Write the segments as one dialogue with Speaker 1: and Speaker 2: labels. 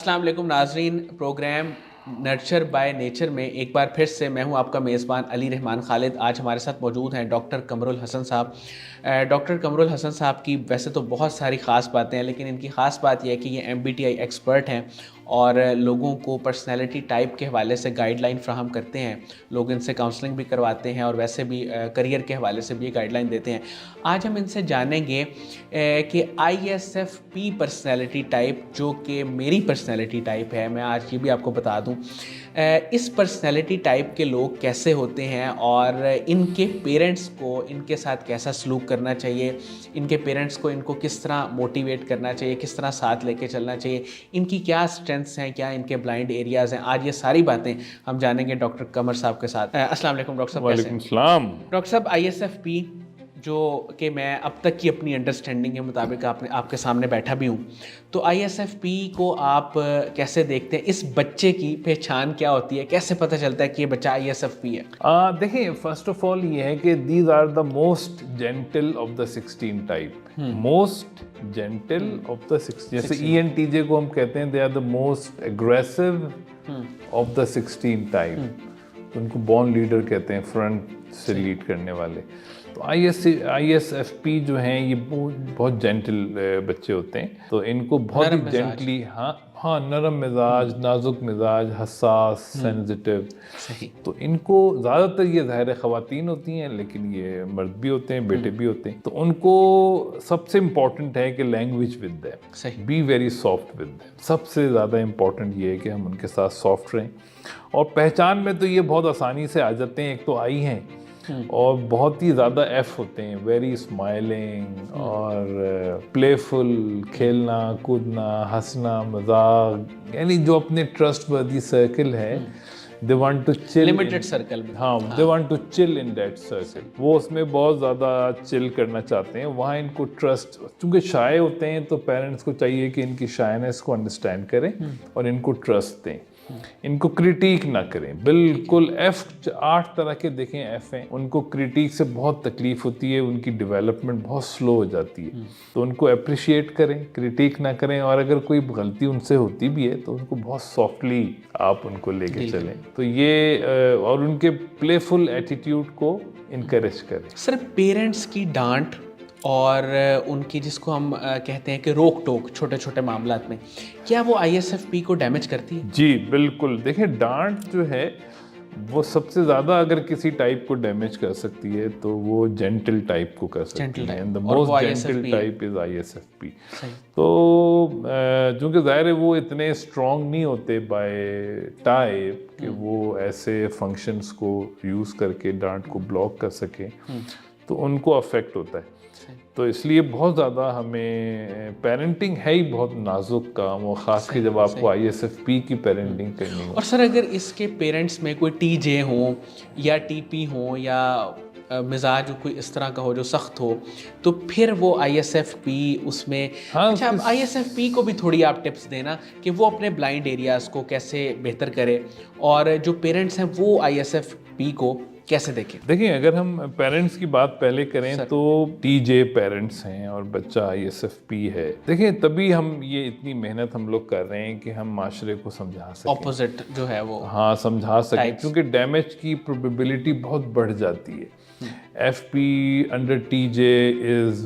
Speaker 1: अस्सलाम वालेकुम नाजरीन। प्रोग्राम नर्चर बाय नेचर में एक बार फिर से मैं हूं आपका मेज़बान अली रहमान खालिद। आज हमारे साथ मौजूद हैं डॉक्टर कमरुल हसन साहब। डॉक्टर कमरुल हसन साहब की वैसे तो बहुत सारी ख़ास बातें हैं, लेकिन इनकी ख़ास बात यह है कि ये MBTI एक्सपर्ट हैं और लोगों को पर्सनैलिटी टाइप के हवाले से गाइडलाइन फ्राहम करते हैं। लोग इनसे काउंसलिंग भी करवाते हैं और वैसे भी करियर के हवाले से भी ये गाइडलाइन देते हैं। आज हम इनसे जानेंगे कि ISFP पर्सनैलिटी टाइप, जो कि मेरी पर्सनैलिटी टाइप है, मैं आज ये भी आपको बता दूं इस पर्सनैलिटी टाइप के लोग कैसे होते हैं और इनके पेरेंट्स को इनके साथ कैसा सलूक करना चाहिए, इनके पेरेंट्स को इनको किस तरह मोटिवेट करना चाहिए, किस तरह साथ लेके चलना चाहिए, इनकी क्या स्ट्रेंथ्स हैं, क्या इनके ब्लाइंड एरियाज़ हैं। आज ये सारी बातें हम जानेंगे डॉक्टर कमर साहब के साथ। अस्सलाम वालेकुम डॉक्टर साहब, कैसे हैं?
Speaker 2: वालेकुम सलाम।
Speaker 1: डॉक्टर साहब, ISFP जो कि मैं अब तक की अपनी अंडरस्टैंडिंग के मुताबिक आपके सामने बैठा भी हूँ, तो ISFP को आप कैसे देखते हैं? इस बच्चे की पहचान क्या होती है? कैसे पता चलता है कि ये बच्चा ISFP है?
Speaker 2: देखिए, फर्स्ट ऑफ ऑल ये है कि these are the most gentle of the 16 type. Most gentle of the 16, जैसे ENTJ को हम कहते हैं, they are the most aggressive of the 16 type. तो उनको बॉर्न लीडर कहते हैं, फ्रंट से लीड करने वाले। तो ISFP जो हैं ये बहुत जेंटल बच्चे होते हैं। तो इनको बहुत ही जेंटली, हाँ नरम मिजाज, नाजुक मिजाज, हसास, सेंसिटिव।
Speaker 1: सही।
Speaker 2: तो इनको ज़्यादातर, ये ज़ाहिर ख़वातीन होती हैं, लेकिन ये मर्द भी होते हैं, बेटे भी होते हैं। तो उनको सबसे इम्पॉर्टेंट है कि लैंग्वेज विद देम,
Speaker 1: सही।
Speaker 2: Be very soft with them. सबसे ज़्यादा इम्पॉर्टेंट ये है कि हम उनके साथ सॉफ्ट रहें। और पहचान में तो ये बहुत आसानी से आ जाते हैं। एक तो आई हैं और बहुत ही ज़्यादा F होते हैं, वेरी स्माइलिंग और प्लेफुल, खेलना कूदना, हंसना मजाक, यानी जो अपने ट्रस्टवर्दी सर्कल है, they want to chill,
Speaker 1: limited circle में।
Speaker 2: हाँ, they want to chill in that circle. वो उसमें बहुत ज़्यादा चिल करना चाहते हैं। वहाँ इनको ट्रस्ट, चूँकि शाय होते हैं तो पेरेंट्स को चाहिए कि इनकी शायनेस को अंडरस्टैंड करें और इनको ट्रस्ट दें, इनको क्रिटिक ना करें बिल्कुल। F 8 तरह के देखें F हैं, उनको क्रिटिक से बहुत तकलीफ होती है, उनकी डेवलपमेंट बहुत स्लो हो जाती है। तो उनको अप्रिशिएट करें, क्रिटिक ना करें। और अगर कोई गलती उनसे होती भी है तो उनको बहुत सॉफ्टली आप उनको लेके चलें। तो ये और उनके प्लेफुल एटीट्यूड को इनकरेज करें।
Speaker 1: सर, पेरेंट्स की डांट और उनकी, जिसको हम कहते हैं कि रोक टोक छोटे छोटे मामलात में, क्या वो ISFP को डैमेज करती है?
Speaker 2: जी बिल्कुल। देखिए, डांट जो है वो सबसे ज़्यादा अगर किसी टाइप को डैमेज कर सकती है तो वो जेंटल टाइप को कर सकती है। And the most gentle type is ISFP। तो चूँकि ज़ाहिर है वो इतने स्ट्रॉन्ग नहीं होते बाय टाइप कि वो ऐसे फंक्शंस को यूज़ करके डांट को ब्लॉक कर सकें, तो उनको अफेक्ट होता है। तो इसलिए बहुत ज़्यादा हमें, पेरेंटिंग है ही बहुत नाजुक काम, और ख़ास के जब आपको ISFP की पेरेंटिंग करनी हो।
Speaker 1: और सर, अगर इसके पेरेंट्स में कोई TJ हो या TP हो या मिजाज कोई इस तरह का हो जो सख्त हो, तो फिर वो ISFP उसमें,
Speaker 2: हाँ,
Speaker 1: अच्छा, अब ISFP को भी थोड़ी आप टिप्स देना कि वो अपने ब्लाइंड एरियाज़ को कैसे बेहतर करे और जो पेरेंट्स हैं वो ISFP को कैसे देखें?
Speaker 2: देखिए, अगर हम पेरेंट्स की बात पहले करें तो TJ पेरेंट्स हैं और बच्चा ISFP है। देखिए, तभी हम ये इतनी मेहनत हम लोग कर रहे हैं कि हम माशरे को समझा सकें,
Speaker 1: ऑपोजिट जो है वो,
Speaker 2: हाँ, समझा सकें, क्योंकि डैमेज की प्रोबेबिलिटी बहुत बढ़ जाती है। FP under TJ is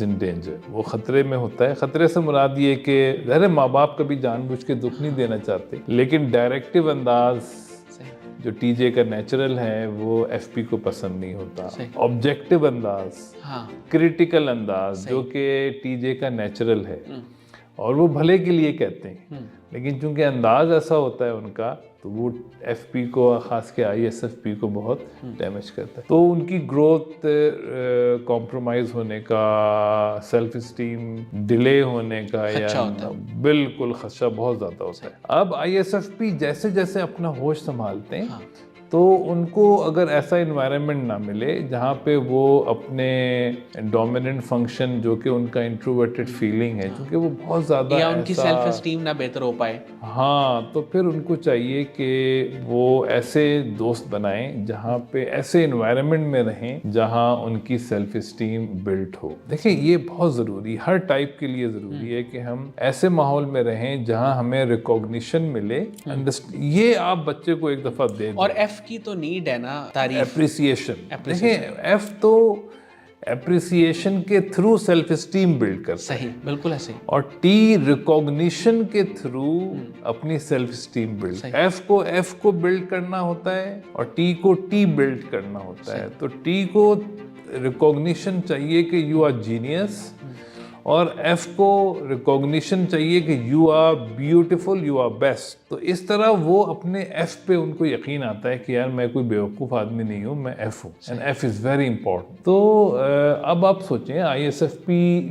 Speaker 2: in danger, वो खतरे में होता है। खतरे से मुराद ये कि ज़ाहिर माँ बाप कभी जानबूझ के दुख नहीं देना चाहते, लेकिन डायरेक्टिव अंदाज जो TJ का नेचुरल है वो FP को पसंद नहीं होता। ऑब्जेक्टिव अंदाज, क्रिटिकल अंदाज जो कि TJ का नेचुरल है, और वो भले के लिए कहते हैं, लेकिन चूंकि अंदाज ऐसा होता है उनका, तो वो FP को, ख़ास के ISFP को बहुत डैमेज करता है। तो उनकी ग्रोथ कॉम्प्रोमाइज़ होने का, सेल्फ इस्टीम डिले होने का या बिल्कुल खदशा बहुत ज़्यादा होता है। अब ISFP जैसे जैसे अपना होश संभालते हैं तो उनको अगर ऐसा इन्वायरमेंट ना मिले जहाँ पे वो अपने डोमिनेंट फंक्शन जो कि उनका इंट्रोवर्टेड फीलिंग है, क्योंकि वो बहुत ज़्यादा
Speaker 1: या उनकी
Speaker 2: ऐसा,
Speaker 1: सेल्फ एस्टीम ना बेहतर हो पाए।
Speaker 2: हाँ, तो फिर उनको चाहिए कि वो ऐसे दोस्त बनाएं जहाँ पे ऐसे इन्वायरमेंट में रहें जहाँ उनकी सेल्फ एस्टीम बिल्ट हो। देखिए ये बहुत ज़रूरी, हर टाइप के लिए ज़रूरी है कि हम ऐसे माहौल में रहें जहाँ हमें रिकॉग्निशन मिले। ये आप बच्चे को एक दफ़ा दे दें।
Speaker 1: और एफ की तो नीड है ना, तारीफ,
Speaker 2: एप्रिसिएशन। देखिए एफ तो एप्रिसिएशन के थ्रू सेल्फ एस्टीम बिल्ड करता है।
Speaker 1: सही, बिल्कुल है सही।
Speaker 2: और टी रिकॉग्निशन के थ्रू अपनी सेल्फ एस्टीम बिल्ड। एफ को बिल्ड करना होता है और टी को टी बिल्ड करना होता है। तो टी को रिकॉग्निशन चाहिए कि यू आर जीनियस, और एफ को रिकॉग्निशन चाहिए कि you are beautiful, you are best. तो इस तरह वो अपने एफ पे उनको यकीन आता है कि यार मैं कोई बेवकूफ़ आदमी नहीं हूँ, मैं एफ हूँ, and F is very important. तो अब आप सोचें ISFP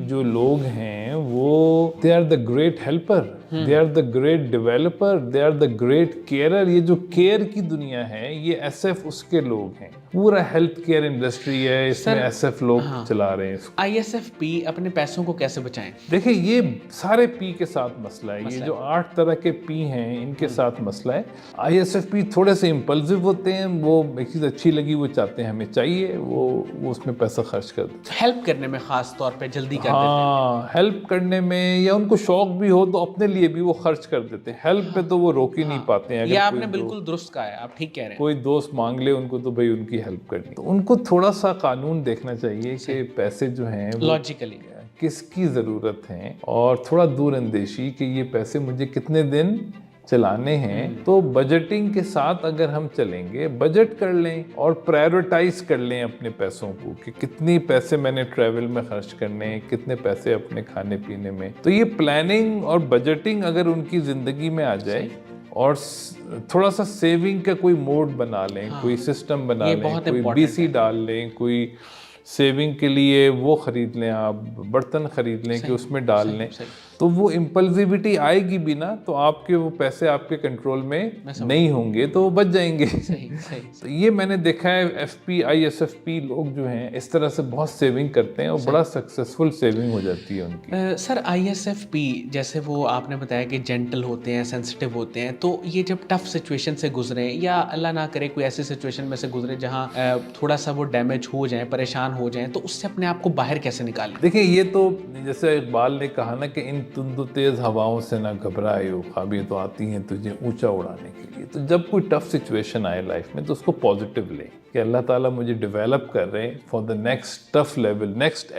Speaker 2: जो लोग हैं वो they are the great helper, they are the great developer, they are the great carer. ये जो केयर की दुनिया है ये SF उसके लोग हैं। पूरा हेल्थ केयर इंडस्ट्री है, इसमें SF लोग चला रहे हैं इसको।
Speaker 1: ISFP अपने पैसों को कैसे बचाएं?
Speaker 2: देखिए ये सारे पी के साथ मसला है, ये जो 8 तरह के पी हैं इनके साथ मसला है। ISFP थोड़े से इम्पल्सिव होते हैं, वो एक चीज़ अच्छी लगी वो चाहते हैं हमें चाहिए, वो उसमें पैसा खर्च कर देते हैं।
Speaker 1: हेल्प करने में खास तौर पे जल्दी कर देते हैं।
Speaker 2: हाँ, हेल्प करने में, या उनको शौक भी हो तो अपने लिए भी वो खर्च कर देते हैं। हेल्प पे तो वो रोक ही नहीं पाते हैं।
Speaker 1: ये आपने बिल्कुल दुरुस्त कहा है, आप ठीक कह रहे हैं।
Speaker 2: कोई दोस्त मांग ले उनको तो भाई उनकी हेल्प करनी, तो उनको थोड़ा सा कानून देखना चाहिए कि पैसे जो हैं
Speaker 1: लॉजिकली
Speaker 2: किसकी ज़रूरत है, और थोड़ा दूर अंदेशी कि ये पैसे मुझे कितने दिन चलाने हैं। तो बजटिंग के साथ अगर हम चलेंगे, बजट कर लें और प्रायोरिटाइज कर लें अपने पैसों को कि कितने पैसे मैंने ट्रैवल में खर्च करने हैं, कितने पैसे अपने खाने पीने में। तो ये प्लानिंग और बजटिंग अगर उनकी ज़िंदगी में आ जाए और थोड़ा सा सेविंग का कोई मोड बना लें, कोई सिस्टम बना लें, कोई BC डाल लें, कोई सेविंग के लिए वो खरीद लें, आप बर्तन खरीद लें कि उसमें डाल लें, तो वो इम्पल्सिविटी आएगी भी ना, तो आपके वो पैसे आपके कंट्रोल में नहीं होंगे, तो वो बच जाएंगे। तो ये मैंने देखा है FP ISFP लोग जो हैं इस तरह से बहुत सेविंग करते हैं और बड़ा सक्सेसफुल सेविंग हो जाती है उनकी।
Speaker 1: सर ISFP जैसे वो आपने बताया कि जेंटल होते हैं, सेंसिटिव होते हैं, तो ये जब टफ सिचुएशन से गुजरे या अल्लाह ना करे कोई ऐसी सिचुएशन में से गुजरे जहाँ थोड़ा सा वो डैमेज हो जाए, परेशान हो जाएं, तो उससे अपने आप को बाहर कैसे निकालें?
Speaker 2: देखिए ये तो जैसे इकबाल ने कहा ना कि इन तुंदो तेज हवाओं से ना घबराए हो, ख्वाबें तो आती हैं तुझे ऊंचा उड़ाने के लिए। तो जब कोई टफ सिचुएशन आए लाइफ में तो उसको पॉजिटिव लें कि अल्लाह ताला मुझे डेवलप कर रहे हैं for the next tough level, next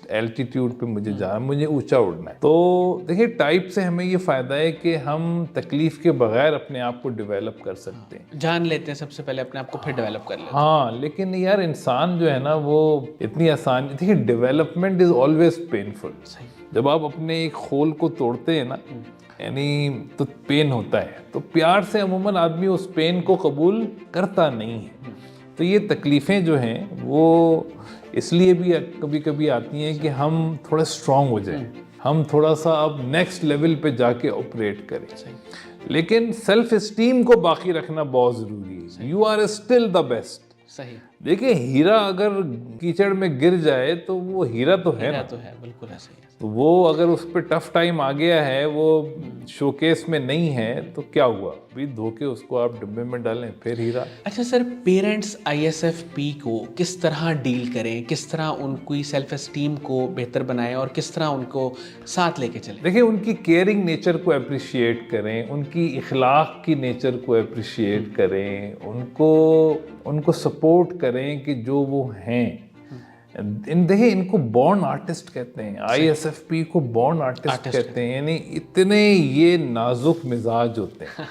Speaker 2: altitude पे मुझे जाना, मुझे ऊंचा उड़ना है। तो देखिए टाइप से हमें ये फ़ायदा है कि हम तकलीफ के बगैर अपने आप को डेवलप कर सकते हैं,
Speaker 1: जान लेते हैं सबसे पहले अपने आप को, फिर डेवलप कर लेते हैं।
Speaker 2: हाँ, लेकिन यार इंसान जो है ना वो इतनी आसान, देखिए डेवलपमेंट इज़ ऑलवेज पेनफुल। जब आप अपने एक खोल को तोड़ते हैं ना, यानी तो पेन होता है, तो प्यार से अमूमन आदमी उस पेन को कबूल करता नहीं है। तो ये तकलीफ़ें जो हैं वो इसलिए भी कभी कभी आती हैं कि हम थोड़ा स्ट्रांग हो जाएं, हम थोड़ा सा अब नेक्स्ट लेवल पे जाके ऑपरेट करें। लेकिन सेल्फ एस्टीम को बाकी रखना बहुत ज़रूरी है। You are still the best.
Speaker 1: सही।
Speaker 2: देखिए हीरा अगर कीचड़ में गिर जाए तो वो हीरा तो है ना,
Speaker 1: तो है, बिल्कुल ऐसे ही है।
Speaker 2: तो वो अगर उस पर टफ टाइम आ गया है, वो शोकेस में नहीं है, तो क्या हुआ, भी धोके उसको आप डिब्बे में डालें फिर हीरा।
Speaker 1: अच्छा सर, पेरेंट्स ISFP को किस तरह डील करें, किस तरह उनकी सेल्फ एस्टीम को बेहतर बनाएं और किस तरह उनको साथ लेके चलें?
Speaker 2: देखिए उनकी केयरिंग नेचर को अप्रिशिएट करें, उनकी इखलाक की नेचर को अप्रिशिएट करें, उनको सपोर्ट करें कि जो वो हैं। देखिए इनको बॉर्न आर्टिस्ट कहते हैं, ISFP को बॉर्न आर्टिस्ट कहते हैं, यानी इतने ये नाजुक मिजाज होते हैं,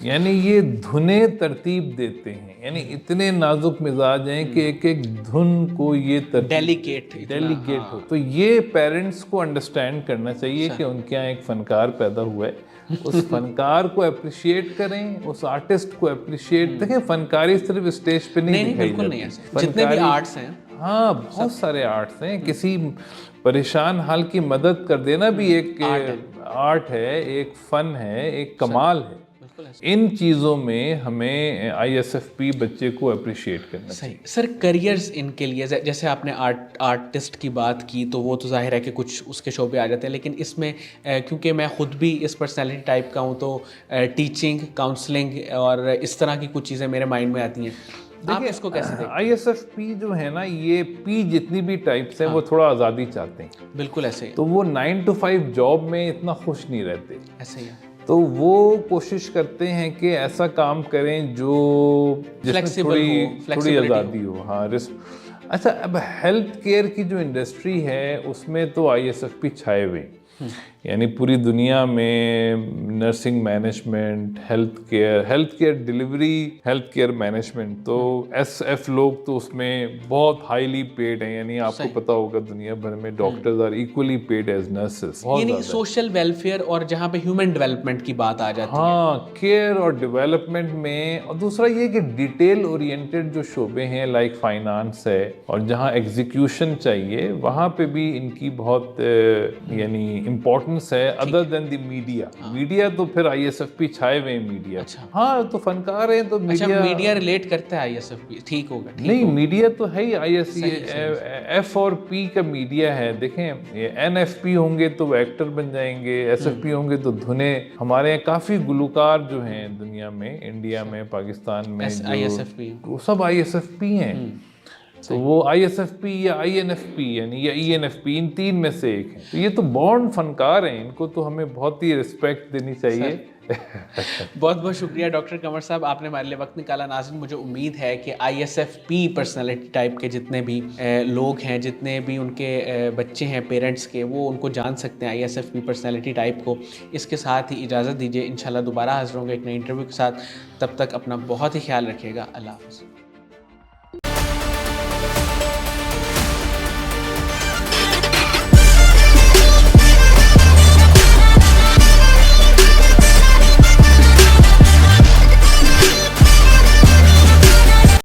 Speaker 2: यानी ये धुनें तरतीब देते हैं, यानी इतने नाजुक मिजाज हैं कि एक एक धुन को ये डेलीकेट हो। तो ये पेरेंट्स को अंडरस्टैंड करना चाहिए कि उनके यहाँ एक फनकार पैदा हुआ है, उस फनकार को अप्रिशिएट करें, उस आर्टिस्ट को अप्रिशिएट। देखिए फनकारी सिर्फ स्टेज पे नहीं दिखाई जाती,
Speaker 1: जितने भी आर्ट्स हैं,
Speaker 2: हाँ बहुत सारे आर्ट्स हैं। किसी परेशान हाल की मदद कर देना भी एक आर्ट है, एक फन है, एक कमाल है।
Speaker 1: बिल्कुल ऐसा।
Speaker 2: इन चीज़ों में हमें ISFP बच्चे को अप्रिशिएट करना चाहिए।
Speaker 1: सही सर, करियर्स इनके लिए जैसे आपने आर्टिस्ट की बात की तो वो तो जाहिर है कि कुछ उसके शोबे आ जाते हैं, लेकिन इसमें क्योंकि मैं ख़ुद भी इस पर्सनालिटी टाइप का हूँ तो टीचिंग, काउंसलिंग और इस तरह की कुछ चीज़ें मेरे माइंड में आती हैं। आप इसको कैसे देखते हैं?
Speaker 2: ISFP जो है ना, ये P जितनी भी टाइप्स हैं वो थोड़ा आज़ादी चाहते हैं,
Speaker 1: बिल्कुल ऐसे ही,
Speaker 2: तो वो 9 to 5 जॉब में इतना खुश नहीं रहते।
Speaker 1: ऐसे ही है।
Speaker 2: तो वो कोशिश करते हैं कि ऐसा काम करें जो जिसमें
Speaker 1: Flexible
Speaker 2: थोड़ी
Speaker 1: हो,
Speaker 2: थोड़ी
Speaker 1: flexibility
Speaker 2: आज़ादी हो। हाँ, अच्छा, अब हेल्थ केयर की जो इंडस्ट्री है उसमें तो ISFP छाए हुए हैं। यानी पूरी दुनिया में nursing management, health care delivery, health care management, तो SF लोग तो उसमें बहुत हाईली पेड हैं। यानी आपको पता होगा दुनिया भर में doctors are equally paid as nurses.
Speaker 1: यानी सोशल वेलफेयर और जहाँ पे ह्यूमन डेवलपमेंट की बात आ जाती है।
Speaker 2: हाँ, केयर और डेवलपमेंट में। और दूसरा ये कि डिटेल ओरिएंटेड जो शोबे हैं लाइक फाइनेंस है, और जहाँ एग्जीक्यूशन चाहिए वहाँ पे भी इनकी बहुत यानी इम्पोर्टेंस है, other than the media. Media तो फिर ISFP छाए हुए हैं मीडिया।
Speaker 1: अच्छा।
Speaker 2: हाँ, तो फनकार हैं तो मीडिया।
Speaker 1: मीडिया रिलेट करता है ISFP, ठीक होगा, ठीक
Speaker 2: नहीं,
Speaker 1: होगा।
Speaker 2: मीडिया तो है ही।
Speaker 1: सही,
Speaker 2: F और P का मीडिया है। देखें, ये NFP होंगे तो वो एक्टर बन जाएंगे, SFP होंगे तो धुने। हमारे यहाँ काफ़ी गुलकार जो हैं दुनिया में, इंडिया में, पाकिस्तान में, जो
Speaker 1: ISFP
Speaker 2: वो सब ISFP हैं। तो वो ISFP या INFP यानी या ENFP, इन तीन में से एक है। तो ये तो बॉन्ड फनकार हैं, इनको तो हमें बहुत ही रिस्पेक्ट देनी चाहिए।
Speaker 1: बहुत बहुत शुक्रिया डॉक्टर कमर साहब, आपने हमारे लिए वक्त निकाला। नाज़रीन, मुझे उम्मीद है कि ISFP पर्सनालिटी टाइप के जितने भी लोग हैं, जितने भी उनके बच्चे हैं पेरेंट्स के, वो उनको जान सकते हैं ISFP पर्सनालिटी टाइप को। इसके साथ ही इजाज़त दीजिए, इंशाल्लाह दोबारा हाज़िर होंगे एक नए इंटरव्यू के साथ। तब तक अपना बहुत ही ख्याल रखिएगा। अल्लाह हाफ़िज़।